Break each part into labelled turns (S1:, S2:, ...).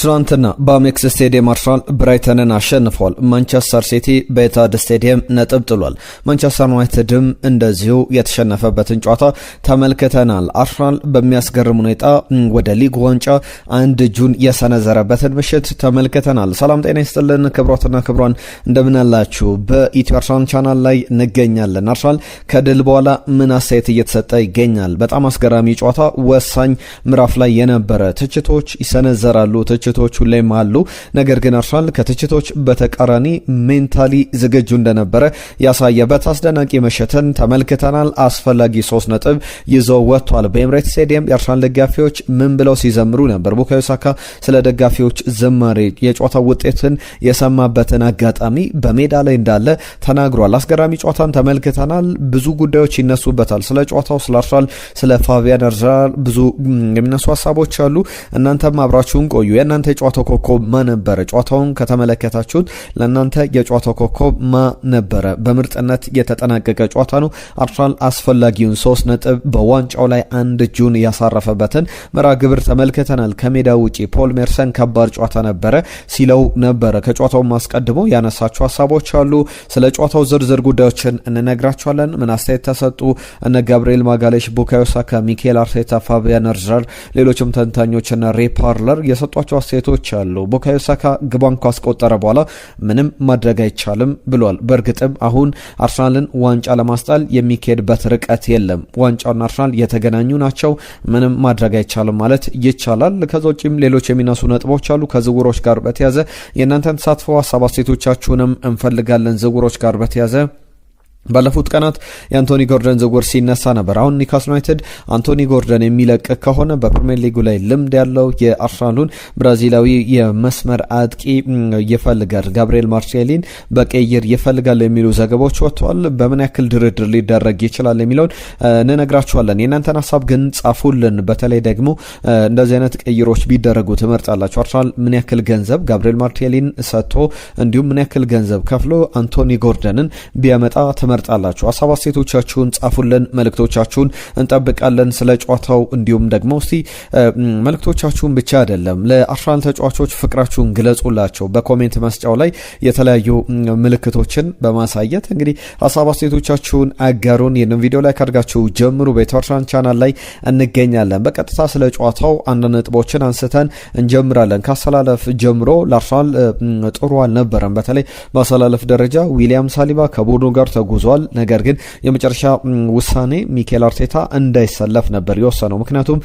S1: ትናንትና በአሜክስ ስቴዲየም አርሰናል ብራይተንን አሸንፏል። ማንቸስተር ሲቲ በኤታድ ስቴዲየም ነጥብ ጥሏል። ማንቸስተር ዩናይትድም እንደዚሁ የተሸነፈበትን ጨዋታ ተመልክተናል። አርሰናል በሚያስገርም ሁኔታ ወደ ሊግ ዋንጫ አንድ እጁን የሰነዘረበትን ምሽት ተመልክተናል። ሰላም ጤና ይስጥልን ክብሯትና ክብሯን እንደምናላችሁ በኢትዮ አርሰናል ቻናል ላይ እንገኛለን። አርሰናል ከድል በኋላ ምን አስተያየት እየተሰጠ ይገኛል? በጣም አስገራሚ ጨዋታ፣ ወሳኝ ምዕራፍ ላይ የነበረ ትችቶች ይሰነዘራሉ፣ ትችቶች ሁሌም አሉ። ነገር ግን አርሰናል ከትችቶች በተቃራኒ ሜንታሊ ዝግጁ እንደነበረ ያሳየበት አስደናቂ ምሽትን ተመልክተናል። አስፈላጊ 3 ነጥብ ይዘው ወጥቷል። በኤምሬትስ ስቴዲየም የአርሰናል ደጋፊዎች ምን ብለው ሲዘምሩ ነበር? ቡካዮ ሳካ ስለ ደጋፊዎች ዝማሬ የጨዋታው ውጤትን የሰማበትን አጋጣሚ በሜዳ ላይ እንዳለ ተናግሯል። አስገራሚ ጨዋታን ተመልክተናል። ብዙ ጉዳዮች ይነሱበታል። ስለ ጨዋታው፣ ስለ አርሰናል፣ ስለ ፋቢያን አርዛል ብዙ የሚነሱ ሀሳቦች አሉ። እናንተም አብራችሁን ቆዩ። የእናንተ የጨዋታው ኮከብ ማ ነበረ? ጨዋታውን ከተመለከታችሁት ለእናንተ የጨዋታው ኮከብ ማ ነበረ? በምርጥነት የተጠናቀቀ ጨዋታ ነው። አርሰናል አስፈላጊውን 3 ነጥብ በዋንጫው ላይ አንድ እጁን ያሳረፈበትን መርሃ ግብር ተመልክተናል። ከሜዳ ውጪ ፖል ሜርሰን ከባድ ጨዋታ ነበረ ሲለው ነበረ። ከጨዋታው አስቀድሞ ያነሳቸው ሀሳቦች አሉ። ስለ ጨዋታው ዝርዝር ጉዳዮችን እንነግራቸዋለን። ምን አስተያየት ተሰጡ? እነ ጋብርኤል ማጋሌሽ፣ ቡካዮ ሳካ፣ ሚኬል አርቴታ፣ ፋቢያን አርዛል፣ ሌሎችም ተንታኞችና ሬ ፓርለር የሰጧቸው አስተያየቶች አሉ። ቡካዮ ሳካ ግቧን ካስቆጠረ በኋላ ምንም ማድረግ አይቻልም ብሏል። በእርግጥም አሁን አርሰናልን ዋንጫ ለማስጣል የሚካሄድበት ርቀት የለም። ዋንጫውና አርሰናል የተገናኙ ናቸው። ምንም ማድረግ አይቻልም ማለት ይቻላል። ከዛ ውጭም ሌሎች የሚነሱ ነጥቦች አሉ። ከዝውውሮች ጋር በተያዘ የእናንተን ተሳትፎ ሀሳብ አስተያየቶቻችሁንም እንፈልጋለን። ዝውውሮች ጋር በተያዘ ባለፉት ቀናት የአንቶኒ ጎርደን ዝውውር ሲነሳ ነበር። አሁን ኒውካስል ዩናይትድ አንቶኒ ጎርደን የሚለቅ ከሆነ በፕሪሚየር ሊጉ ላይ ልምድ ያለው የአርሰናሉን ብራዚላዊ የመስመር አጥቂ ይፈልጋል፣ ጋብርኤል ማርቲኔሊን በቀይር ይፈልጋል የሚሉ ዘገባዎች ወጥተዋል። በምን ያክል ድርድር ሊደረግ ይችላል የሚለውን እንነግራችኋለን። የእናንተን ሀሳብ ግን ጻፉልን። በተለይ ደግሞ እንደዚህ አይነት ቀይሮች ቢደረጉ ትመርጣላችሁ? አርሰናል ምን ያክል ገንዘብ ጋብርኤል ማርቲኔሊን ሰጥቶ እንዲሁም ምን ያክል ገንዘብ ከፍሎ አንቶኒ ጎርደንን ቢያመጣ መርጣላችሁ? ሀሳብ አስተያየቶቻችሁን ጻፉልን። መልእክቶቻችሁን እንጠብቃለን። ስለ ጨዋታው እንዲሁም ደግሞ እስቲ መልእክቶቻችሁን ብቻ አይደለም ለአርሰናል ተጫዋቾች ፍቅራችሁን ግለጹላቸው። በኮሜንት መስጫው ላይ የተለያዩ ምልክቶችን በማሳየት እንግዲህ ሀሳብ አስተያየቶቻችሁን አጋሩን። ይህንን ቪዲዮ ላይ ካድርጋችሁ ጀምሩ። በኢትዮ አርሰናል ቻናል ላይ እንገኛለን። በቀጥታ ስለ ጨዋታው አንድ ነጥቦችን አንስተን እንጀምራለን። ካሰላለፍ ጀምሮ ለአርሰናል ጥሩ አልነበረም። በተለይ በአሰላለፍ ደረጃ ዊሊያም ሳሊባ ከቡድኑ ጋር ተጉዟል። ነገር ግን የመጨረሻ ውሳኔ ሚኬል አርቴታ እንዳይሰለፍ ነበር የወሰነው። ምክንያቱም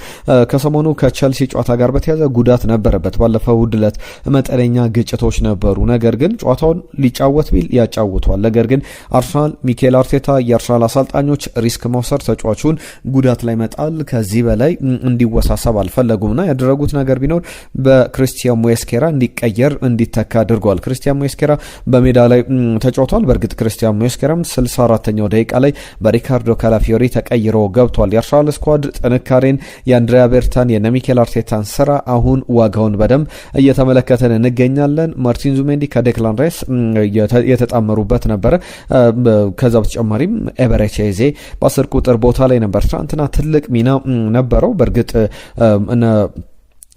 S1: ከሰሞኑ ከቸልሲ ጨዋታ ጋር በተያያዘ ጉዳት ነበረበት። ባለፈው ውድለት መጠነኛ ግጭቶች ነበሩ። ነገር ግን ጨዋታውን ሊጫወት ቢል ያጫውቷል። ነገር ግን አርሰናል ሚኬል አርቴታ የአርሰናል አሰልጣኞች ሪስክ መውሰድ፣ ተጫዋቹን ጉዳት ላይ መጣል ከዚህ በላይ እንዲወሳሰብ አልፈለጉምና ያደረጉት ነገር ቢኖር በክሪስቲያን ሞስኬራ እንዲቀየር እንዲተካ አድርጓል። ክሪስቲያን ሞስኬራ በሜዳ ላይ ተጫውቷል። በእርግጥ ክሪስቲያን ሞስኬራ 64ኛው ደቂቃ ላይ በሪካርዶ ካላፊዮሪ ተቀይሮ ገብቷል። የአርሰናል ስኳድ ጥንካሬን የአንድሪያ ቤርታን የነሚኬል አርቴታን ስራ አሁን ዋጋውን በደንብ እየተመለከተን እንገኛለን። ማርቲን ዙሜንዲ ከዴክላን ራይስ የተጣመሩበት ነበረ። ከዛ በተጨማሪም ኤበረቺ በ10 ቁጥር ቦታ ላይ ነበር። ትናንትና ትልቅ ሚና ነበረው። በእርግጥ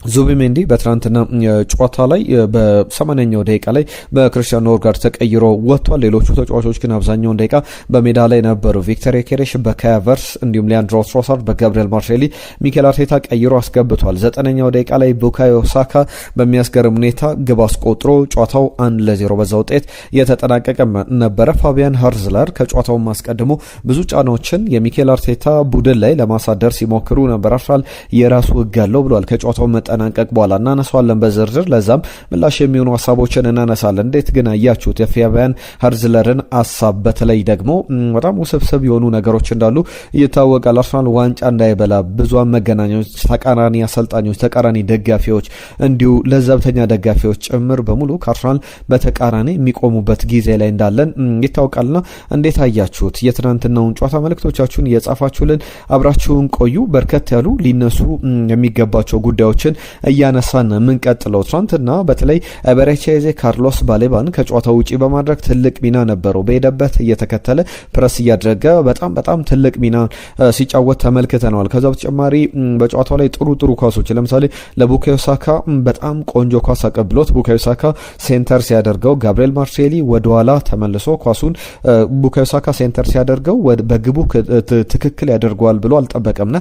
S1: ዙቢሜንዲ በትናንትና ጨዋታ ላይ በ80ኛው ደቂቃ ላይ በክርስቲያን ኖርጋርድ ተቀይሮ ወጥቷል። ሌሎቹ ተጫዋቾች ግን አብዛኛውን ደቂቃ በሜዳ ላይ ነበሩ። ቪክተር ዮኬሬሽ በካቨርስ እንዲሁም ሊያንድሮ ትሮሳርድ በጋብሪኤል ማርቲኔሊ ሚኬል አርቴታ ቀይሮ አስገብቷል። 9ኛው ደቂቃ ላይ ቡካዮ ሳካ በሚያስገርም ሁኔታ ግብ አስቆጥሮ ጨዋታው 1-0 በዛ ውጤት የተጠናቀቀ ነበረ። ፋቢያን ሃርዝለር ከጨዋታው አስቀድሞ ብዙ ጫናዎችን የሚኬል አርቴታ ቡድን ላይ ለማሳደር ሲሞክሩ ነበር። አርሰናል የራሱ ህግ አለው ብሏል። ከጨዋታው ጠናቀቅ በኋላ እናነሳዋለን በዝርዝር። ለዛም ምላሽ የሚሆኑ ሀሳቦችን እናነሳለን። እንዴት ግን አያችሁት የፋቢያን ሃርዝለርን ሀሳብ? በተለይ ደግሞ በጣም ውስብስብ የሆኑ ነገሮች እንዳሉ ይታወቃል። አርሰናል ዋንጫ እንዳይበላ ብዙሃን መገናኛዎች፣ ተቃራኒ አሰልጣኞች፣ ተቃራኒ ደጋፊዎች እንዲሁ ለዘብተኛ ደጋፊዎች ጭምር በሙሉ ከአርሰናል በተቃራኒ የሚቆሙበት ጊዜ ላይ እንዳለን ይታወቃልና እንዴት አያችሁት የትናንትናውን ጨዋታ? መልእክቶቻችሁን እየጻፋችሁልን አብራችሁን ቆዩ። በርከት ያሉ ሊነሱ የሚገባቸው ጉዳዮችን እያነሳን የምንቀጥለው ትናንትና በተለይ ኤቤሬቺዜ ካርሎስ ባሌባን ከጨዋታው ውጪ በማድረግ ትልቅ ሚና ነበረው። በሄደበት እየተከተለ ፕረስ እያደረገ በጣም ትልቅ ሚና ሲጫወት ተመልክተነዋል። ከዛ በተጨማሪ በጨዋታው ላይ ጥሩ ኳሶች ለምሳሌ ለቡካዮ ሳካ በጣም ቆንጆ ኳስ አቀብሎት ቡካዮ ሳካ ሴንተር ሲያደርገው ጋብሪኤል ማርሴሊ ወደኋላ ተመልሶ ኳሱን ቡካዮ ሳካ ሴንተር ሲያደርገው በግቡ ትክክል ያደርገዋል ብሎ አልጠበቀምና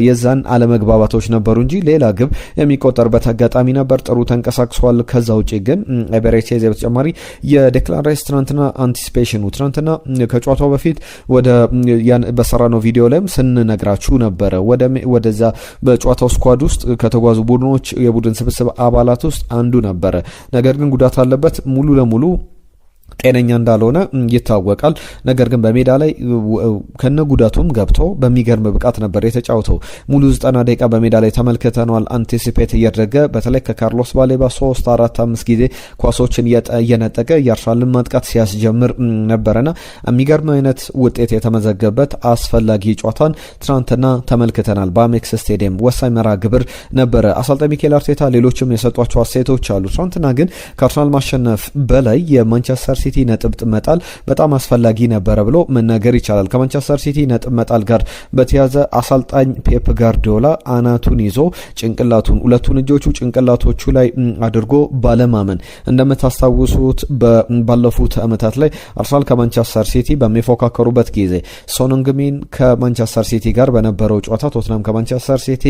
S1: የዛን አለመግባባቶች ነበሩ እንጂ ሌላ ግብ የሚቆጠርበት አጋጣሚ ነበር። ጥሩ ተንቀሳቅሷል። ከዛ ውጪ ግን ኤቤሬቺዜ በተጨማሪ የዴክላን ራይስ ትናንትና አንቲሲፔሽኑ ትናንትና ከጨዋታው በፊት ወደ በሰራነው ቪዲዮ ላይም ስንነግራችሁ ነበረ ወደዛ በጨዋታው ስኳድ ውስጥ ከተጓዙ ቡድኖች የቡድን ስብስብ አባላት ውስጥ አንዱ ነበረ። ነገር ግን ጉዳት አለበት ሙሉ ለሙሉ ጤነኛ እንዳልሆነ ይታወቃል። ነገር ግን በሜዳ ላይ ከነ ጉዳቱም ገብቶ በሚገርም ብቃት ነበር የተጫወተው። ሙሉ 90 ደቂቃ በሜዳ ላይ ተመልክተናል። አንቲሲፔት እያደረገ በተለይ ከካርሎስ ባሌባ 3-4-5 ጊዜ ኳሶችን እየነጠቀ የአርሰናልን ማጥቃት ሲያስጀምር ነበረና የሚገርም አይነት ውጤት የተመዘገበት አስፈላጊ ጨዋታን ትናንትና ተመልክተናል። በአሜክስ ስቴዲየም ወሳኝ መርሃ ግብር ነበረ። አሰልጣኝ ሚኬል አርቴታ ሌሎችም የሰጧቸው አስተያየቶች አሉ። ትናንትና ግን ከአርሰናል ማሸነፍ በላይ የማንቸስተር ሲቲ ነጥብ መጣል በጣም አስፈላጊ ነበረ ብሎ መናገር ይቻላል። ከማንቸስተር ሲቲ ነጥብ መጣል ጋር በተያዘ አሰልጣኝ ፔፕ ጋርዲዮላ አናቱን ይዞ ጭንቅላቱን ሁለቱን እጆቹ ጭንቅላቶቹ ላይ አድርጎ ባለማመን እንደምታስታውሱት ባለፉት ዓመታት ላይ አርሰናል ከማንቸስተር ሲቲ በሚፎካከሩበት ጊዜ ሶንግሚን ከማንቸስተር ሲቲ ጋር በነበረው ጨዋታ ቶትናም ከማንቸስተር ሲቲ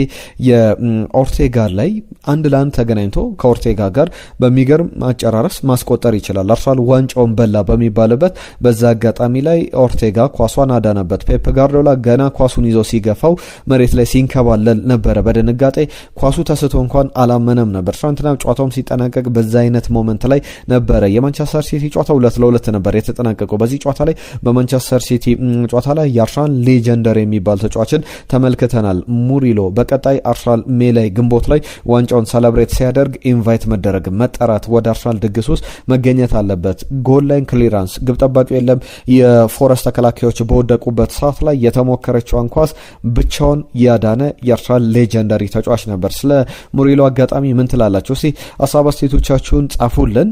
S1: የኦርቴጋ ላይ 1-1 ተገናኝቶ ከኦርቴጋ ጋር በሚገርም አጨራረስ ማስቆጠር ይችላል። አርሰናል ዋንጫውን በላ በሚባልበት በዛ አጋጣሚ ላይ ኦርቴጋ ኳሷን አዳነበት። ፔፕ ጋርዲዮላ ገና ኳሱን ይዞ ሲገፋው መሬት ላይ ሲንከባለል ነበረ። በድንጋጤ ኳሱ ተስቶ እንኳን አላመነም ነበር። ትናንትና ጨዋታውም ሲጠናቀቅ በዛ አይነት ሞመንት ላይ ነበረ። የማንቸስተር ሲቲ ጨዋታ 2-2 ነበር የተጠናቀቀው። በዚህ ጨዋታ ላይ በማንቸስተር ሲቲ ጨዋታ ላይ የአርሰናል ሌጀንደር የሚባል ተጫዋችን ተመልክተናል። ሙሪሎ በቀጣይ አርሰናል ሜይ ግንቦት ላይ ዋንጫውን ሰለብሬት ሲያደርግ ኢንቫይት መደረግ መጠራት ወደ አርሰናል ድግስ ውስጥ መገኘት አለበት። ጎል ላይን ክሊራንስ ግብ ጠባቂው የለም። የፎረስት ተከላካዮች በወደቁበት ሰዓት ላይ የተሞከረችዋን ኳስ ብቻውን ያዳነ የአርሰናል ሌጀንደሪ ተጫዋች ነበር። ስለ ሙሪሎ አጋጣሚ ምን ትላላችሁ? እስቲ ሀሳብ አስተያየቶቻችሁን ጻፉልን።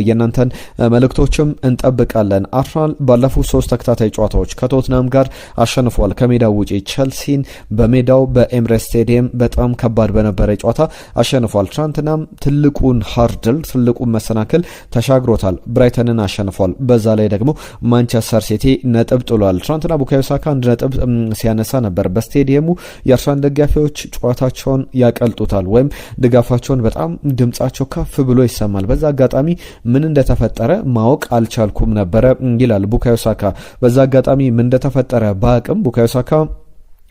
S1: የእናንተን መልእክቶችም እንጠብቃለን። አርሰናል ባለፉት 3 ተከታታይ ጨዋታዎች ከቶትናም ጋር አሸንፏል። ከሜዳው ውጪ ቸልሲን በሜዳው በኤምሬትስ ስቴዲየም በጣም ከባድ በነበረ ጨዋታ አሸንፏል። ትናንትናም ትልቁን ሃርድል ትልቁን መሰናክል ተሻግሮታል። ብራይተንን አሸንፏል። በዛ ላይ ደግሞ ማንቸስተር ሲቲ ነጥብ ጥሏል። ትናንትና ቡካዮ ሳካ 1 ነጥብ ሲያነሳ ነበር። በስቴዲየሙ የአርሰናል ደጋፊዎች ጨዋታቸውን ያቀልጡታል ወይም ድጋፋቸውን በጣም ድምጻቸው ከፍ ብሎ ይሰማል። በዛ አጋጣሚ ምን እንደተፈጠረ ማወቅ አልቻልኩም ነበረ ይላል ቡካዮ ሳካ። በዛ አጋጣሚ ምን እንደተፈጠረ በአቅም ቡካዮ ሳካ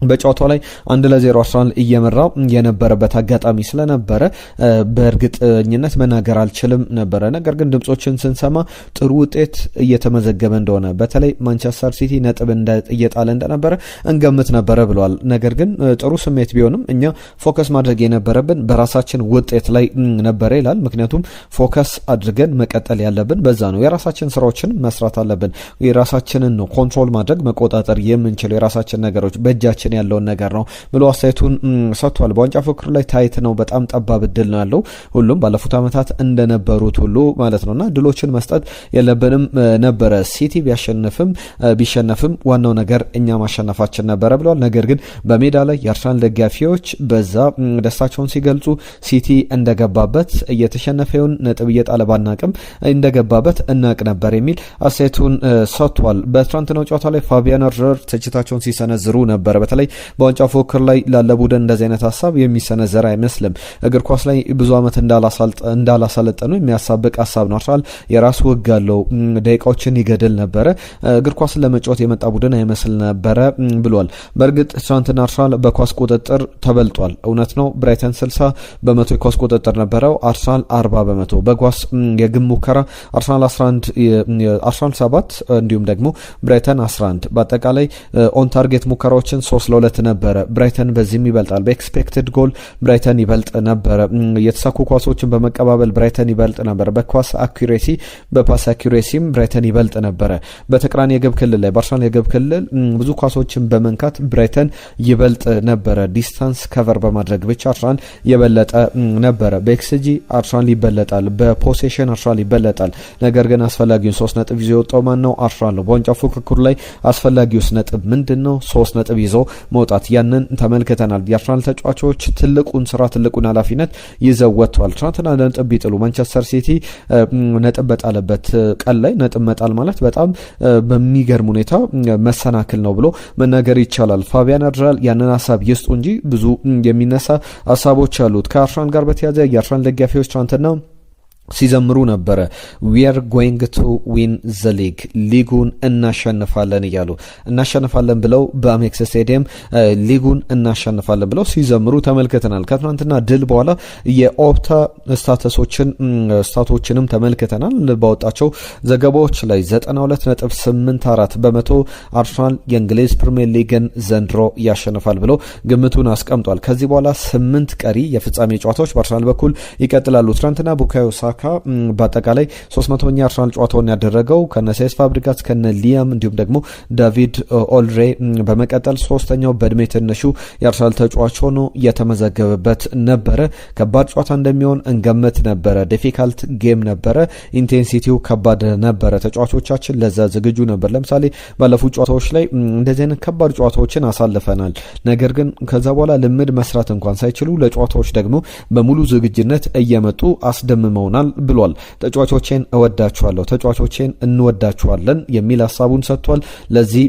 S1: በጨዋታው ላይ 1-0 አርሰናል እየመራ የነበረበት አጋጣሚ ስለነበረ በእርግጠኝነት መናገር አልችልም ነበረ። ነገር ግን ድምጾችን ስንሰማ ጥሩ ውጤት እየተመዘገበ እንደሆነ በተለይ ማንቸስተር ሲቲ ነጥብ እየጣለ እንደነበረ እንገምት ነበረ ብለዋል። ነገር ግን ጥሩ ስሜት ቢሆንም እኛ ፎከስ ማድረግ የነበረብን በራሳችን ውጤት ላይ ነበረ ይላል። ምክንያቱም ፎከስ አድርገን መቀጠል ያለብን በዛ ነው። የራሳችን ስራዎችን መስራት አለብን። የራሳችንን ነው ኮንትሮል ማድረግ መቆጣጠር የምንችለው የራሳችን ነገሮች በእጃችን ያለውን ነገር ነው ብሎ አስተያየቱን ሰጥቷል። በዋንጫ ፉክክር ላይ ታይት ነው። በጣም ጠባብ እድል ነው ያለው። ሁሉም ባለፉት ዓመታት እንደነበሩት ሁሉ ማለት ነውና ድሎችን መስጠት የለብንም ነበረ። ሲቲ ቢሸነፍም ዋናው ነገር እኛ ማሸነፋችን ነበረ ብለዋል። ነገር ግን በሜዳ ላይ የአርሰናል ደጋፊዎች በዛ ደስታቸውን ሲገልጹ ሲቲ እንደገባበት እየተሸነፈውን ነጥብ እየጣለ ባናቅም እንደገባበት እናቅ ነበር የሚል አስተያየቱን ሰጥቷል። በትናንትናው ጨዋታ ላይ ፋቢያን ሩዲገር ትችታቸውን ሲሰነዝሩ ነበር። በተለይ በዋንጫ ፉክክር ላይ ላለ ቡድን እንደዚህ አይነት ሀሳብ የሚሰነዘር አይመስልም። እግር ኳስ ላይ ብዙ ዓመት እንዳላሰለጠኑ የሚያሳብቅ ሀሳብ ነው። አርሰናል የራሱ ሕግ አለው። ደቂቃዎችን ይገድል ነበረ። እግር ኳስን ለመጫወት የመጣ ቡድን አይመስል ነበረ ብሏል። በእርግጥ ትናንትና አርሰናል በኳስ ቁጥጥር ተበልጧል። እውነት ነው። ብራይተን 60% የኳስ ቁጥጥር ነበረው፣ አርሰናል 40%። በኳስ የግብ ሙከራ አርሰናል 7 እንዲሁም ደግሞ ብራይተን 11። በአጠቃላይ ኦን ታርጌት ሙከራዎችን 3 3-2 ነበረ። ብራይተን በዚህም ይበልጣል። በኤክስፔክትድ ጎል ብራይተን ይበልጥ ነበረ። የተሳኩ ኳሶችን በመቀባበል ብራይተን ይበልጥ ነበረ። በኳስ አኩሬሲ በፓስ አኩሬሲም ብራይተን ይበልጥ ነበረ። በተቃራኒ የግብ ክልል ላይ በአርሰናል የግብ ክልል ብዙ ኳሶችን በመንካት ብራይተን ይበልጥ ነበረ። ዲስታንስ ከቨር በማድረግ ብቻ አርሰናል የበለጠ ነበረ። በኤክስጂ አርሰናል ይበለጣል። በፖሴሽን አርሰናል ይበለጣል። ነገር ግን አስፈላጊውን 3 ነጥብ ይዞ የወጣው ማን ነው? አርሰናል ነው። በዋንጫ ፉክክሩ ላይ አስፈላጊውስ ነጥብ ምንድነው? 3 ነጥብ ይዞ መውጣት። ያንን ተመልክተናል። የአርሰናል ተጫዋቾች ትልቁን ስራ ትልቁን ኃላፊነት ይዘው ወጥተዋል። ትናንትና ነጥብ ቢጥሉ ማንቸስተር ሲቲ ነጥብ በጣለበት ቀን ላይ ነጥብ መጣል ማለት በጣም በሚገርም ሁኔታ መሰናክል ነው ብሎ መናገር ይቻላል። ፋቢያን አድራል ያንን ሀሳብ ይስጡ እንጂ ብዙ የሚነሳ ሀሳቦች አሉት። ከአርሰናል ጋር በተያያዘ የአርሰናል ደጋፊዎች ትናንትና ሲዘምሩ ነበረ። we are going to win the league ሊጉን እናሸንፋለን እያሉ እናሸንፋለን ብለው በአሜክስ ስቴዲየም ሊጉን እናሸንፋለን ብለው ሲዘምሩ ተመልክተናል። ከትናንትና ድል በኋላ የኦፕታ ስታቶችንም ተመልክተናል። ባወጣቸው ዘገባዎች ላይ 92.84 በመቶ አርሰናል የእንግሊዝ ፕሪሚየር ሊግን ዘንድሮ ያሸንፋል ብለው ግምቱን አስቀምጧል። ከዚህ በኋላ 8 ቀሪ የፍጻሜ ጨዋታዎች በአርሰናል በኩል ይቀጥላሉ። ትናንትና ቡካዮ ሳካ በአጠቃላይ 300ኛ አርሰናል ጨዋታውን ያደረገው ከነ ሴስ ፋብሪጋስ ከነ ሊያም እንዲሁም ደግሞ ዳቪድ ኦልሬ በመቀጠል ሶስተኛው በእድሜ ትንሹ የአርሰናል ተጫዋች ሆኖ የተመዘገበበት ነበረ። ከባድ ጨዋታ እንደሚሆን እንገምት ነበረ። ዲፊካልት ጌም ነበረ። ኢንቴንሲቲው ከባድ ነበረ። ተጫዋቾቻችን ለዛ ዝግጁ ነበር። ለምሳሌ ባለፉት ጨዋታዎች ላይ እንደዚህ አይነት ከባድ ጨዋታዎችን አሳልፈናል። ነገር ግን ከዛ በኋላ ልምድ መስራት እንኳን ሳይችሉ ለጨዋታዎች ደግሞ በሙሉ ዝግጅነት እየመጡ አስደምመውናል ብሏል። ተጫዋቾቼን እወዳቸዋለሁ፣ ተጫዋቾቼን እንወዳቸዋለን የሚል ሀሳቡን ሰጥቷል። ለዚህ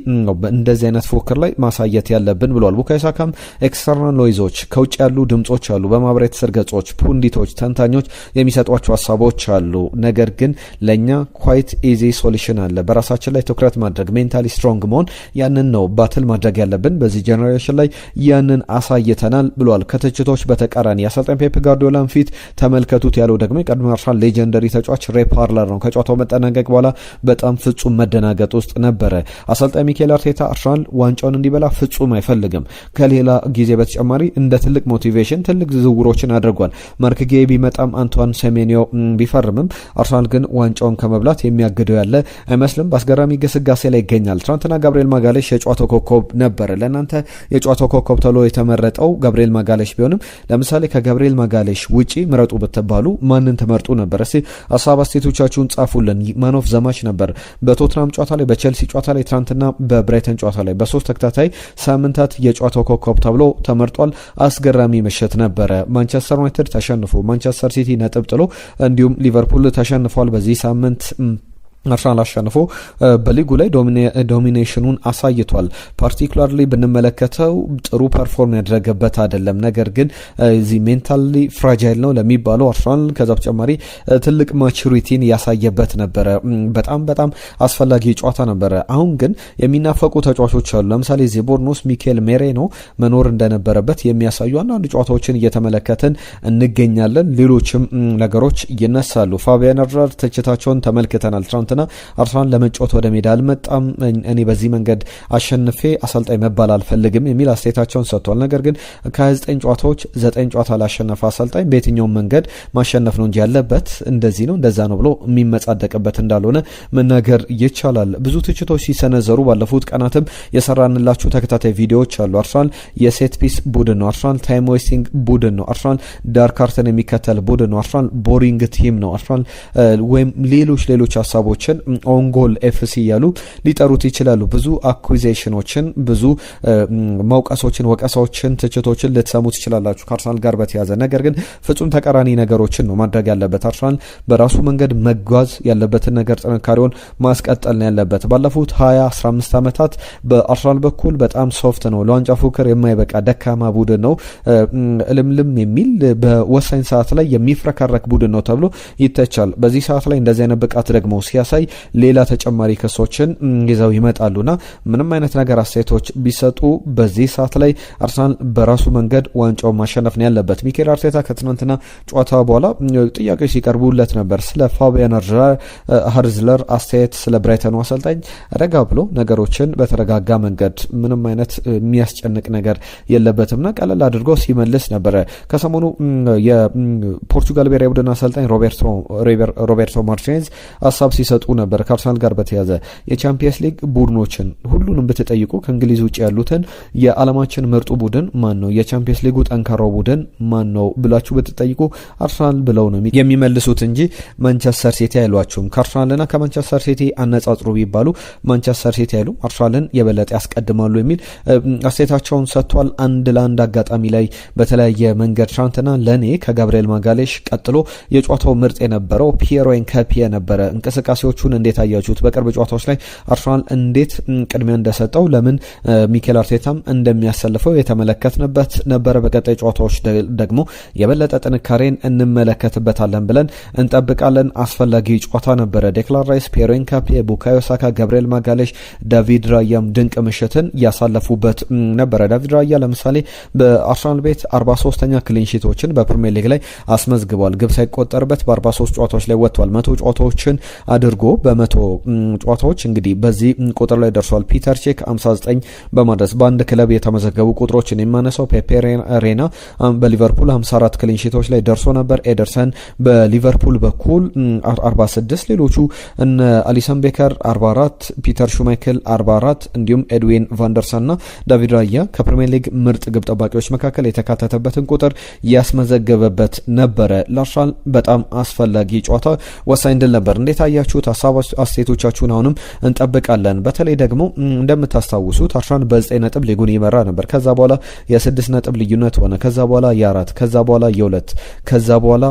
S1: እንደዚህ አይነት ፉክክር ላይ ማሳየት ያለብን ብሏል። ቡካዮ ሳካም ኤክስተርናል ኖይዞች ከውጭ ያሉ ድምጾች አሉ፣ በማህበራዊ ትስስር ገጾች ፑንዲቶች፣ ተንታኞች የሚሰጧቸው ሀሳቦች አሉ። ነገር ግን ለኛ ኳይት ኢዚ ሶሉሽን አለ። በራሳችን ላይ ትኩረት ማድረግ፣ ሜንታሊ ስትሮንግ መሆን፣ ያንን ነው ባትል ማድረግ ያለብን። በዚህ ጀነሬሽን ላይ ያንን አሳይተናል ብሏል። ከትችቶች በተቃራኒ አሰልጣኝ ፔፕ ጋርዲዮላን ፊት ተመልከቱት ያለው ደግሞ የቀድሞ አርሰናል ሌጀንደሪ ተጫዋች ሬ ፓርለር ነው። ከጨዋታው መጠናቀቅ በኋላ በጣም ፍጹም መደናገጥ ውስጥ ነበረ። አሰልጣኝ ሚኬል አርቴታ አርሰናል ዋንጫውን እንዲበላ ፍጹም አይፈልግም። ከሌላ ጊዜ በተጨማሪ እንደ ትልቅ ሞቲቬሽን ትልቅ ዝውውሮችን አድርጓል። ማርክ ጌይ ቢመጣም አንቷን ሴሜኒዮ ቢፈርምም አርሰናል ግን ዋንጫውን ከመብላት የሚያግደው ያለ አይመስልም። በአስገራሚ ግስጋሴ ላይ ይገኛል። ትናንትና ጋብሪኤል ማጋሌሽ የጨዋታው ኮከብ ነበረ። ለእናንተ የጨዋታው ኮከብ ተብሎ የተመረጠው ጋብሪኤል ማጋሌሽ ቢሆንም ለምሳሌ ከጋብሪኤል ማጋሌሽ ውጪ ምረጡ ብትባሉ ማንን ተመርጡ ነበር? እስቲ ሀሳብ አስተያየቶቻችሁን ጻፉልን። ማን ኦፍ ዘማች ነበር በቶትናም ጨዋታ ላይ፣ በቼልሲ ጨዋታ ላይ፣ ትናንትና በብራይተን ጨዋታ ላይ በ3 ተከታታይ ሳምንታት የጨዋታው ኮከብ ተብሎ ተመርጧል። አስገራሚ ምሽት ነበረ። ማንቸስተር ዩናይትድ ተሸንፎ ማንቸስተር ሲቲ ነጥብ ጥሎ እንዲሁም ሊቨርፑል ተሸንፏል። በዚህ ሳምንት አርሰናል አሸንፎ በሊጉ ላይ ዶሚኔሽኑን አሳይቷል። ፓርቲኩላርሊ ብንመለከተው ጥሩ ፐርፎርም ያደረገበት አይደለም። ነገር ግን እዚህ ሜንታሊ ፍራጃይል ነው ለሚባለው አርሰናል ከዛ በተጨማሪ ትልቅ ማቹሪቲን ያሳየበት ነበረ። በጣም አስፈላጊ ጨዋታ ነበረ። አሁን ግን የሚናፈቁ ተጫዋቾች አሉ። ለምሳሌ ዚቦርኖስ ሚኬል ሜሬኖ መኖር እንደነበረበት የሚያሳዩ አንዳንድ ጨዋታዎችን እየተመለከትን እንገኛለን። ሌሎችም ነገሮች ይነሳሉ። ፋቢያን አድራር ትችታቸውን ተመልክተናል። አርሰናል ለመጫወት ወደ ሜዳ አልመጣም፣ እኔ በዚህ መንገድ አሸንፌ አሰልጣኝ መባል አልፈልግም የሚል አስተያየታቸውን ሰጥቷል። ነገር ግን ከ29 ጨዋታዎች 9 ጨዋታ ላሸነፈ አሰልጣኝ በየትኛውም መንገድ ማሸነፍ ነው እንጂ ያለበት እንደዚህ ነው እንደዛ ነው ብሎ የሚመጻደቅበት እንዳልሆነ መናገር ይቻላል። ብዙ ትችቶች ሲሰነዘሩ ባለፉት ቀናትም የሰራንላችሁ ተከታታይ ቪዲዮዎች አሉ። አርሰናል የሴት ፒስ ቡድን ነው፣ አርሰናል ታይም ዌስቲንግ ቡድን ነው፣ አርሰናል ዳርክ አርትን የሚከተል ቡድን ነው፣ አርሰናል ቦሪንግ ቲም ነው፣ አርሰናል ወይም ሌሎች ሀሳቦች ኦንጎል ኤፍሲ እያሉ ሊጠሩት ይችላሉ። ብዙ አኩዜሽኖችን፣ ብዙ መውቀሶችን፣ ወቀሳዎችን፣ ትችቶችን ልትሰሙ ትችላላችሁ ከአርሰናል ጋር በተያዘ። ነገር ግን ፍጹም ተቃራኒ ነገሮችን ነው ማድረግ ያለበት። አርሰናል በራሱ መንገድ መጓዝ ያለበትን ነገር ጥንካሬውን ማስቀጠል ነው ያለበት። ባለፉት 20-15 ዓመታት በአርሰናል በኩል በጣም ሶፍት ነው፣ ለዋንጫ ፉክክር የማይበቃ ደካማ ቡድን ነው፣ እልምልም የሚል በወሳኝ ሰዓት ላይ የሚፍረከረክ ቡድን ነው ተብሎ ይተቻል። በዚህ ሰዓት ላይ እንደዚህ አይነት ብቃት ደግሞ ሲያሳይ የሚያሳይ ሌላ ተጨማሪ ክሶችን ይዘው ይመጣሉና ምንም አይነት ነገር አስተያየቶች ቢሰጡ በዚህ ሰዓት ላይ አርሰናል በራሱ መንገድ ዋንጫውን ማሸነፍ ነው ያለበት። ሚኬል አርቴታ ከትናንትና ጨዋታ በኋላ ጥያቄዎች ሲቀርቡለት ነበር ስለ ፋቢያን ሃርዝለር አስተያየት፣ ስለ ብራይተኑ አሰልጣኝ ረጋ ብሎ ነገሮችን በተረጋጋ መንገድ ምንም አይነት የሚያስጨንቅ ነገር የለበትምና ቀለል አድርጎ ሲመልስ ነበረ። ከሰሞኑ የፖርቹጋል ብሔራዊ ቡድን አሰልጣኝ ሮቤርቶ ማርቲኔዝ ሀሳብ ሲሰጡ ነበር ከአርሰናል ጋር በተያዘ የቻምፒየንስ ሊግ ቡድኖችን ሁሉንም ብትጠይቁ ከእንግሊዝ ውጭ ያሉትን የዓለማችን ምርጡ ቡድን ማን ነው፣ የቻምፒየንስ ሊጉ ጠንካራው ቡድን ማን ነው ብላችሁ ብትጠይቁ አርሰናል ብለው ነው የሚመልሱት እንጂ ማንቸስተር ሲቲ አይሏችሁም። ከአርሰናልና ከማንቸስተር ሲቲ አነጻጽሩ ቢባሉ ማንቸስተር ሲቲ አይሉ አርሰናልን የበለጠ ያስቀድማሉ የሚል አስተያየታቸውን ሰጥቷል። አንድ ለአንድ አጋጣሚ ላይ በተለያየ መንገድ ትናንትና ለእኔ ከጋብርኤል ማጋሌሽ ቀጥሎ የጨዋታው ምርጥ የነበረው ፒየሮ ኤንካፒዬ ነበረ። እንቅስቃሴዎቹን እንዴት አያችሁት? በቅርብ ጨዋታዎች ላይ አርሰናል እንዴት ቅድሚያ እንደሰጠው ለምን ሚኬል አርቴታም እንደሚያሰልፈው የተመለከትንበት ነበረ። በቀጣይ ጨዋታዎች ደግሞ የበለጠ ጥንካሬን እንመለከትበታለን ብለን እንጠብቃለን። አስፈላጊ ጨዋታ ነበረ። ዴክላን ራይስ፣ ፒየሮ ኤንካፒዬ፣ ቡካዮ ሳካ፣ ጋብርኤል ማጋሌሽ፣ ዳቪድ ራያም ድንቅ ምሽትን ያሳለፉበት ነበረ። ዳቪድ ራያ ለምሳሌ በአርሰናል ቤት 43ኛ ክሊንሺቶችን በፕሪሚየር ሊግ ላይ አስመዝግቧል። ግብ ሳይቆጠርበት በ43 ጨዋታዎች ላይ ወጥቷል። 100 ጨዋታዎችን አድርጎ በ100 ጨዋታዎች እንግዲህ በዚህ ቁጥር ላይ ደርሷል። ፒተር ቼክ 59 በማድረስ በአንድ ክለብ የተመዘገቡ ቁጥሮችን የማነሳው ፔፔ ሬና በሊቨርፑል 54 ክሊንሺቶች ላይ ደርሶ ነበር። ኤደርሰን በሊቨርፑል በኩል 46፣ ሌሎቹ እነ አሊሰን ቤከር 44፣ ፒተር ሹማይክል 44 እንዲሁም ኤድዊን ቫንደርሰን እና ዳቪድ ራያ ከፕሪሚየር ሊግ ምርጥ ግብ ጠባቂዎች መካከል የተካተተበትን ቁጥር ያስመዘገበበት ነበረ። ለአርሰናል በጣም አስፈላጊ ጨዋታ፣ ወሳኝ ድል ነበር። እንዴት አያችሁት? ሀሳብ አስተያየቶቻችሁን አሁንም እንጠብቃለን። በተለይ ደግሞ እንደምታስታውሱት አርሰናል በ9 ነጥብ ሊጉን ይመራ ነበር። ከዛ በኋላ የ6 ነጥብ ልዩነት ሆነ። ከዛ በኋላ የ4፣ ከዛ በኋላ የ2፣ ከዛ በኋላ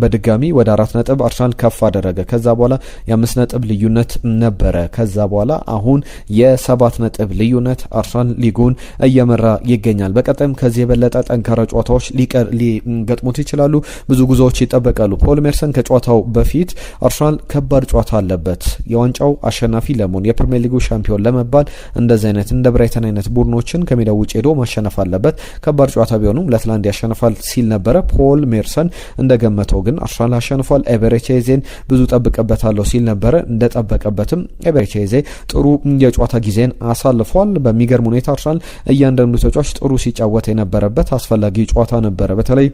S1: በድጋሚ ወደ 4 ነጥብ አርሰናል ከፍ አደረገ። ከዛ በኋላ የ5 ነጥብ ልዩነት ነበረ። ከዛ በኋላ አሁን የ7 ነጥብ ልዩነት አርሰናል ሊጉን እየመራ ይገኛል። በቀጣይም ከዚህ የበለጠ ጠንካራ ጨዋታዎች ሊገጥሙት ይችላሉ። ብዙ ጉዞዎች ይጠበቃሉ። ፖል ሜርሰን ከጨዋታው በፊት አርሰናል ከባድ ጨዋታ አለበት፣ የዋንጫው አሸናፊ ለመሆን የፕሪሚየር ሊጉ ሻምፒዮን ለመባል እንደዚህ አይነት እንደ ብራይተን አይነት ቡድኖችን ከሜዳው ውጭ ሄዶ ማሸነፍ አለበት። ከባድ ጨዋታ ቢሆኑም ለትላንድ ያሸንፋል ሲል ነበረ ፖል ሜርሰን። እንደገመተው ግን አርሰናል አሸንፏል። ኤቤሬቺዜን ብዙ ጠብቀበታለሁ ሲል ነበረ። እንደጠበቀበትም ኤቤሬቺዜ ጥሩ የጨዋታ ጊዜን አሳልፏል። በሚገርም ሁኔታ አርሰናል እያንዳንዱ ተጫዋች ጥሩ ሲጫወት የነበረበት አስፈላጊ ጨዋታ ነበረ። በተለይ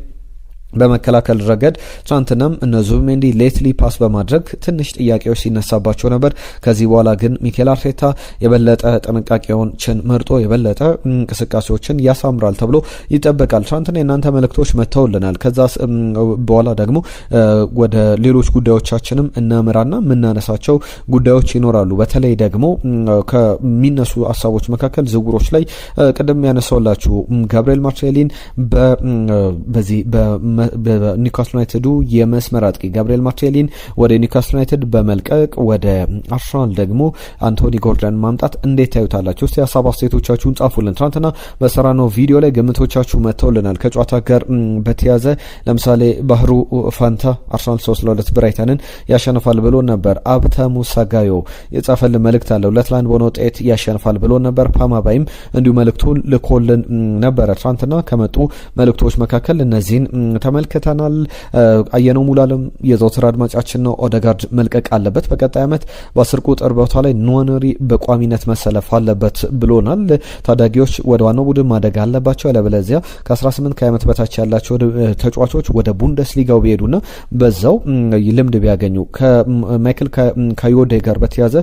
S1: በመከላከል ረገድ ትናንትናም እነ ዙቢሜንዲ ሌትሊ ፓስ በማድረግ ትንሽ ጥያቄዎች ሲነሳባቸው ነበር። ከዚህ በኋላ ግን ሚኬል አርቴታ የበለጠ ጥንቃቄዎችን መርጦ የበለጠ እንቅስቃሴዎችን ያሳምራል ተብሎ ይጠበቃል። ትናንትና የእናንተ መልእክቶች መጥተውልናል። ከዛ በኋላ ደግሞ ወደ ሌሎች ጉዳዮቻችንም እናምራና የምናነሳቸው ጉዳዮች ይኖራሉ። በተለይ ደግሞ ከሚነሱ ሀሳቦች መካከል ዝውውሮች ላይ ቅድም ያነሳውላችሁ ጋብርኤል ማርቲኔሊን በዚህ በኒውካስል ዩናይትዱ የመስመር አጥቂ ጋብርኤል ማርቲኔሊን ወደ ኒውካስል ዩናይትድ በመልቀቅ ወደ አርሰናል ደግሞ አንቶኒ ጎርደን ማምጣት እንዴት ታዩታላችሁ? እስቲ ሀሳብ አስተያየቶቻችሁን ጻፉልን። ትናንትና በሰራነው ቪዲዮ ላይ ግምቶቻችሁ መጥተውልናል። ከጨዋታ ጋር በተያዘ ለምሳሌ ባህሩ ፋንታ አርሰናል 3-2 ብራይተንን ያሸንፋል ብሎ ነበር። አብተሙ ሰጋዮ የጻፈልን መልእክት አለው። 2-1 በሆነ ውጤት ያሸንፋል ብሎ ነበር። ፓማባይም እንዲሁ መልእክቱን ልኮልን ነበረ። ትናንትና ከመጡ መልእክቶች መካከል እነዚህን ተመልክተናል። አየነው ሙሉዓለም የዘውትር አድማጫችን ነው። ኦዴጋርድ መልቀቅ አለበት፣ በቀጣይ ዓመት በ10 ቁጥር ቦታ ላይ ኗነሪ በቋሚነት መሰለፍ አለበት ብሎናል። ታዳጊዎች ወደ ዋናው ቡድን ማደግ አለባቸው፣ ያለበለዚያ ከ18 ከዓመት በታች ያላቸው ተጫዋቾች ወደ ቡንደስሊጋው ቢሄዱና በዛው ልምድ ቢያገኙ ከማይክል ካዮዴ ጋር በተያዘ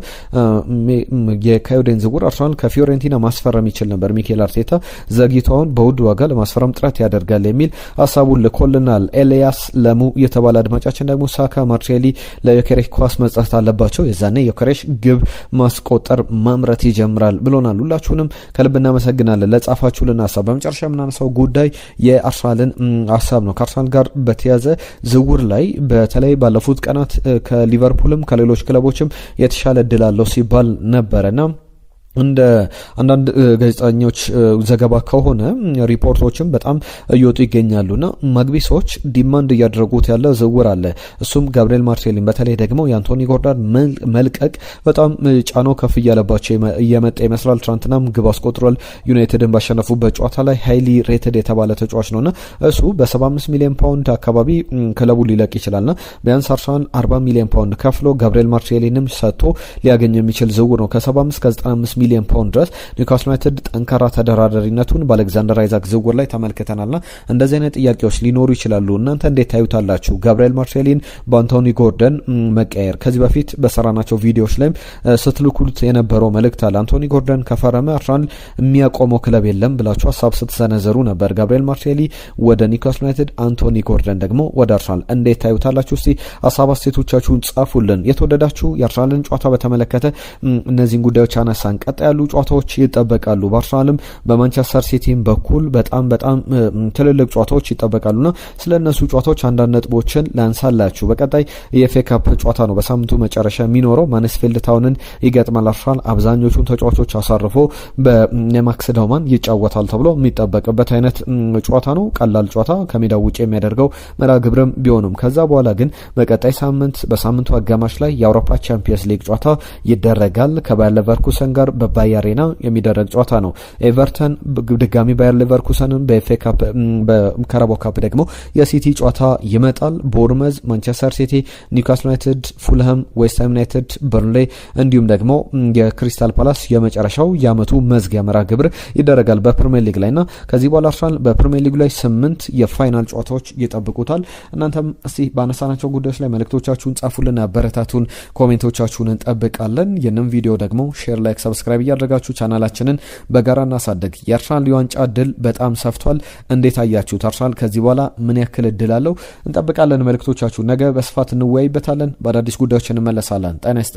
S1: የካዮዴን ዝውውር አርሰናል ከፊዮሬንቲና ማስፈረም ይችል ነበር። ሚኬል አርቴታ ዘግይቶውን በውድ ዋጋ ለማስፈረም ጥረት ያደርጋል የሚል ሀሳቡን ልኮልናል። ኤልያስ ለሙ የተባለ አድማጫችን ደግሞ ሳካ ማርቲኔሊ ለዮኬሬሽ ኳስ መስጠት አለባቸው፣ የዛኔ ዮኬሬሽ ግብ ማስቆጠር ማምረት ይጀምራል ብሎናል። ሁላችሁንም ከልብ እናመሰግናለን ለጻፋችሁልን ሀሳብ። በመጨረሻ የምናነሳው ጉዳይ የአርሰናልን ሀሳብ ነው። ከአርሰናል ጋር በተያዘ ዝውውር ላይ በተለይ ባለፉት ቀናት ከሊቨርፑልም ከሌሎች ክለቦችም የተሻለ እድል አለው ሲባል ነበረና እንደ አንዳንድ ጋዜጠኞች ዘገባ ከሆነ ሪፖርቶችም በጣም እየወጡ ይገኛሉና ማግቢሶች ዲማንድ እያደረጉት ያለ ዝውውር አለ። እሱም ጋብሪኤል ማርቲኔሊን በተለይ ደግሞ የአንቶኒ ጎርዳን መልቀቅ በጣም ጫናው ከፍ እያለባቸው እየመጣ ይመስላል። ትናንትናም ግብ አስቆጥሯል። ዩናይትድን ባሸነፉበት ጨዋታ ላይ ሃይሊ ሬትድ የተባለ ተጫዋች ነውና እሱ በ75 ሚሊዮን ፓውንድ አካባቢ ክለቡ ሊለቅ ይችላልና ቢያንስ አርሰናል 40 ሚሊዮን ፓውንድ ከፍሎ ጋብሪኤል ማርቲኔሊንም ሰጥቶ ሊያገኝ የሚችል ዝውውር ነው። ከ75 ከ95 ሚሊዮን ፓውንድ ድረስ ኒውካስል ዩናይትድ ጠንካራ ተደራዳሪነቱን በአሌክዛንደር አይዛክ ዝውውር ላይ ተመልክተናልና እንደዚህ አይነት ጥያቄዎች ሊኖሩ ይችላሉ። እናንተ እንዴት ታዩታላችሁ? ጋብሪኤል ማርቲኔሊን በአንቶኒ ጎርደን መቀየር ከዚህ በፊት በሰራናቸው ቪዲዮዎች ላይ ስትልኩት የነበረው መልእክት አለ። አንቶኒ ጎርደን ከፈረመ አርሰናል የሚያቆመው ክለብ የለም ብላችሁ ሀሳብ ስትሰነዘሩ ነበር። ጋብሪኤል ማርቲኔሊ ወደ ኒውካስል ዩናይትድ፣ አንቶኒ ጎርደን ደግሞ ወደ አርሰናል እንዴት ታዩታላችሁ? እስቲ ሀሳብ አስተያየቶቻችሁን ጻፉልን። የተወደዳችሁ የአርሰናልን ጨዋታ በተመለከተ እነዚህን ጉዳዮች አነሳን። ቀጣይ ያሉ ጨዋታዎች ይጠበቃሉ። በአርሰናልም በማንቸስተር ሲቲም በኩል በጣም ትልልቅ ጨዋታዎች ይጠበቃሉና ስለነሱ ጨዋታዎች አንዳንድ ነጥቦችን ላንሳላችሁ። በቀጣይ የኤፍኤ ካፕ ጨዋታ ነው በሳምንቱ መጨረሻ የሚኖረው። ማንስፊልድ ታውንን ይገጥማል አርሰናል። አብዛኞቹን ተጫዋቾች አሳርፎ በማክስ ዳውማን ይጫወታል ተብሎ የሚጠበቅበት አይነት ጨዋታ ነው። ቀላል ጨዋታ ከሜዳው ውጭ የሚያደርገው መርሃ ግብርም ቢሆንም ከዛ በኋላ ግን በቀጣይ ሳምንት በሳምንቱ አጋማሽ ላይ የአውሮፓ ቻምፒየንስ ሊግ ጨዋታ ይደረጋል ከባየር ሌቨርኩሰን ጋር በባየር አሬና የሚደረግ ጨዋታ ነው። ኤቨርተን ድጋሚ ባየር ሌቨርኩሰንን በኤፍኤ ካፕ በካራባኦ ካፕ ደግሞ የሲቲ ጨዋታ ይመጣል። ቦርመዝ፣ ማንቸስተር ሲቲ፣ ኒውካስል ዩናይትድ፣ ፉልሃም፣ ዌስትሃም ዩናይትድ፣ በርንሌይ እንዲሁም ደግሞ የክሪስታል ፓላስ የመጨረሻው የአመቱ መዝጊያ መርሃ ግብር ይደረጋል በፕሪሚየር ሊግ ላይና ከዚህ በኋላ አርሰናል በፕሪሚየር ሊግ ላይ 8 የፋይናል ጨዋታዎች ይጠብቁታል። እናንተም እስቲ ባነሳናቸው ጉዳዮች ላይ መልእክቶቻችሁን ጻፉልን፣ አበረታቱን፣ ኮሜንቶቻችሁን እንጠብቃለን። ይህንን ቪዲዮ ደግሞ ሼር፣ ላይክ፣ ሰብስክራይብ እያደረጋችሁ ቻናላችንን በጋራ እናሳድግ። የአርሰናል የዋንጫ እድል በጣም ሰፍቷል። እንዴት አያችሁት? አርሰናል ከዚህ በኋላ ምን ያክል እድል አለው? እንጠብቃለን። መልእክቶቻችሁ ነገ በስፋት እንወያይበታለን። በአዳዲስ ጉዳዮች እንመለሳለን። ጤና ይስጥልኝ።